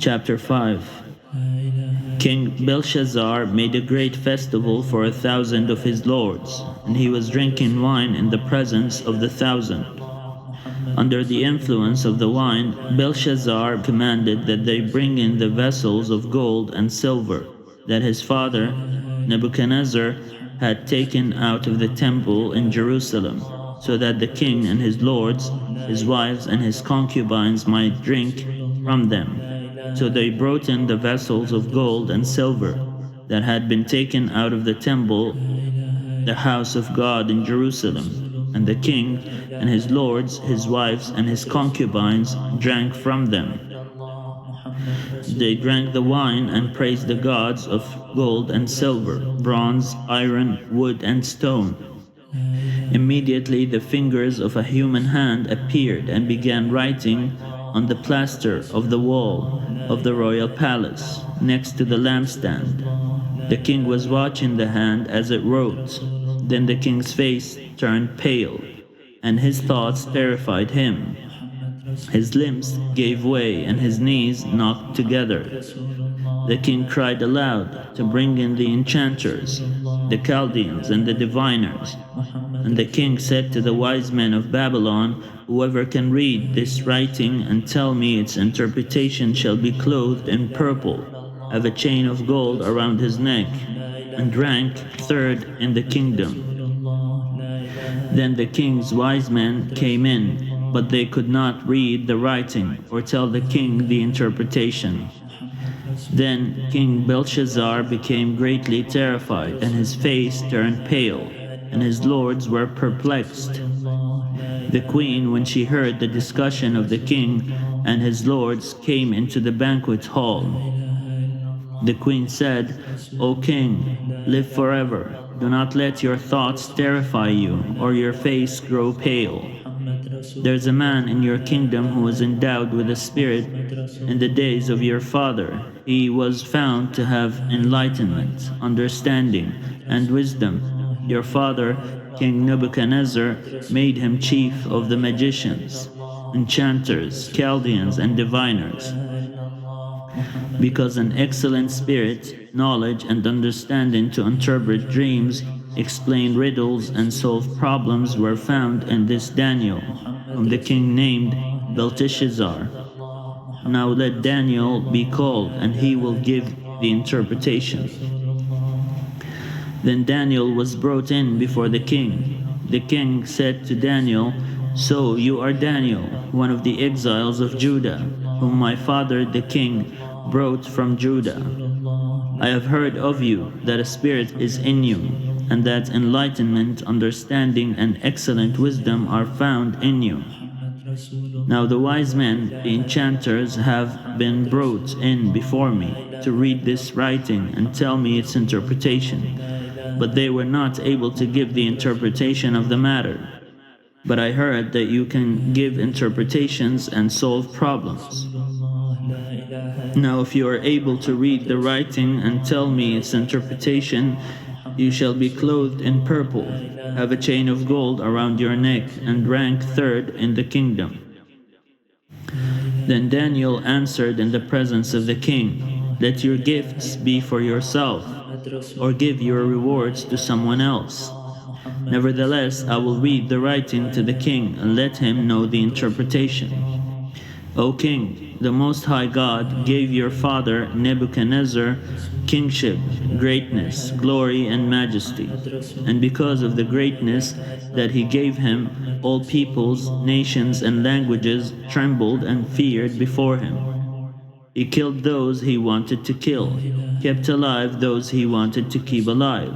Chapter 5. King Belshazzar made a great festival for 1,000 of his lords, and he was drinking wine in the presence of the 1,000. Under the influence of the wine, Belshazzar commanded that they bring in the vessels of gold and silver that his father, Nebuchadnezzar, had taken out of the temple in Jerusalem, so that the king and his lords, his wives and his concubines might drink from them. So they brought in the vessels of gold and silver that had been taken out of the temple, the house of God in Jerusalem, and the king and his lords, his wives and his concubines drank from them. They drank the wine and praised the gods of gold and silver, bronze, iron, wood and stone. Immediately the fingers of a human hand appeared and began writing on the plaster of the wall of the royal palace, next to the lampstand. The king was watching the hand as it wrote. Then the king's face turned pale, and his thoughts terrified him. His limbs gave way, and his knees knocked together. The king cried aloud to bring in the enchanters, the Chaldeans and the diviners. And the king said to the wise men of Babylon, "Whoever can read this writing and tell me its interpretation shall be clothed in purple, have a chain of gold around his neck, and rank third in the kingdom." Then the king's wise men came in, but they could not read the writing or tell the king the interpretation. Then King Belshazzar became greatly terrified, and his face turned pale, and his lords were perplexed. The queen, when she heard the discussion of the king and his lords, came into the banquet hall. The queen said, "O king, live forever. Do not let your thoughts terrify you, or your face grow pale. There's a man in your kingdom who was endowed with a spirit in the days of your father. He was found to have enlightenment, understanding, and wisdom. Your father, King Nebuchadnezzar, made him chief of the magicians, enchanters, Chaldeans, and diviners. Because an excellent spirit, knowledge, and understanding to interpret dreams, explain riddles, and solve problems were found in this Daniel, whom the king named Belteshazzar. Now let Daniel be called, and he will give the interpretation." Then Daniel was brought in before the king. The king said to Daniel, "So you are Daniel, one of the exiles of Judah, whom my father the king brought from Judah. I have heard of you that a spirit is in you, and that enlightenment, understanding, and excellent wisdom are found in you. Now the wise men, the enchanters, have been brought in before me to read this writing and tell me its interpretation, but they were not able to give the interpretation of the matter. But I heard that you can give interpretations and solve problems. Now if you are able to read the writing and tell me its interpretation, you shall be clothed in purple, have a chain of gold around your neck, and rank third in the kingdom." Then Daniel answered in the presence of the king, "Let your gifts be for yourself, or give your rewards to someone else. Nevertheless, I will read the writing to the king and let him know the interpretation. O king, the Most High God gave your father Nebuchadnezzar kingship, greatness, glory, and majesty. And because of the greatness that he gave him, all peoples, nations, and languages trembled and feared before him. He killed those he wanted to kill, kept alive those he wanted to keep alive,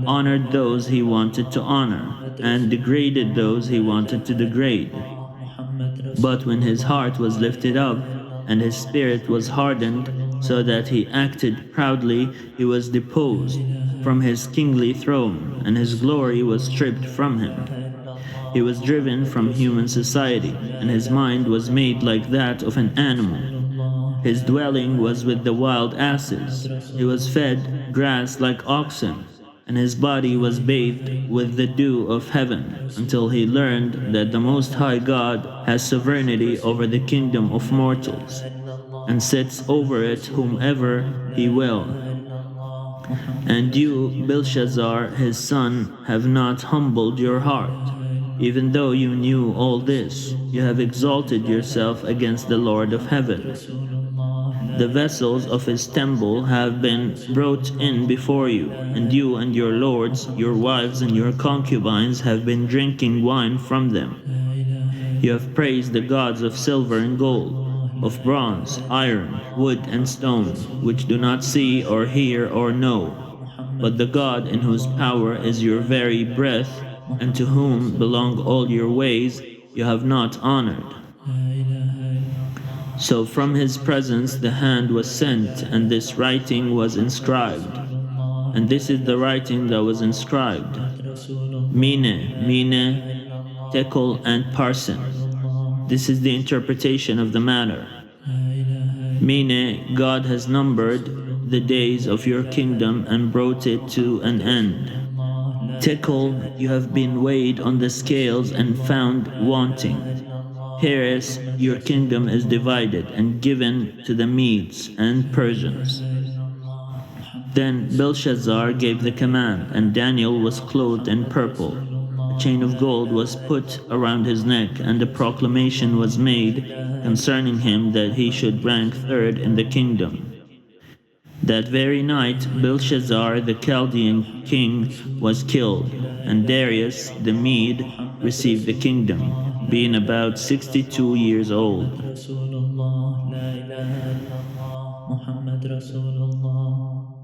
honored those he wanted to honor, and degraded those he wanted to degrade. But when his heart was lifted up, and his spirit was hardened, so that he acted proudly, he was deposed from his kingly throne, and his glory was stripped from him. He was driven from human society, and his mind was made like that of an animal. His dwelling was with the wild asses. He was fed grass like oxen, and his body was bathed with the dew of heaven, until he learned that the Most High God has sovereignty over the kingdom of mortals. and sets over it whomever he will. And you, Belshazzar, his son, have not humbled your heart. Even though you knew all this, you have exalted yourself against the Lord of heaven. The vessels of his temple have been brought in before you, and you and your lords, your wives and your concubines have been drinking wine from them. You have praised the gods of silver and gold, of bronze, iron, wood and stone, which do not see or hear or know, but the God in whose power is your very breath, and to whom belong all your ways, you have not honored. So from his presence the hand was sent, and this writing was inscribed. And this is the writing that was inscribed: Mene, Mene, Tekel, and Parsin. This is the interpretation of the matter. Mene, God has numbered the days of your kingdom and brought it to an end. Tekel, you have been weighed on the scales and found wanting. Peres, your kingdom is divided and given to the Medes and Persians. Then Belshazzar gave the command, and Daniel was clothed in purple. A chain of gold was put around his neck, and a proclamation was made concerning him that he should rank third in the kingdom. That very night Belshazzar the Chaldean king was killed, and Darius the Mede received the kingdom, being about 62 years old.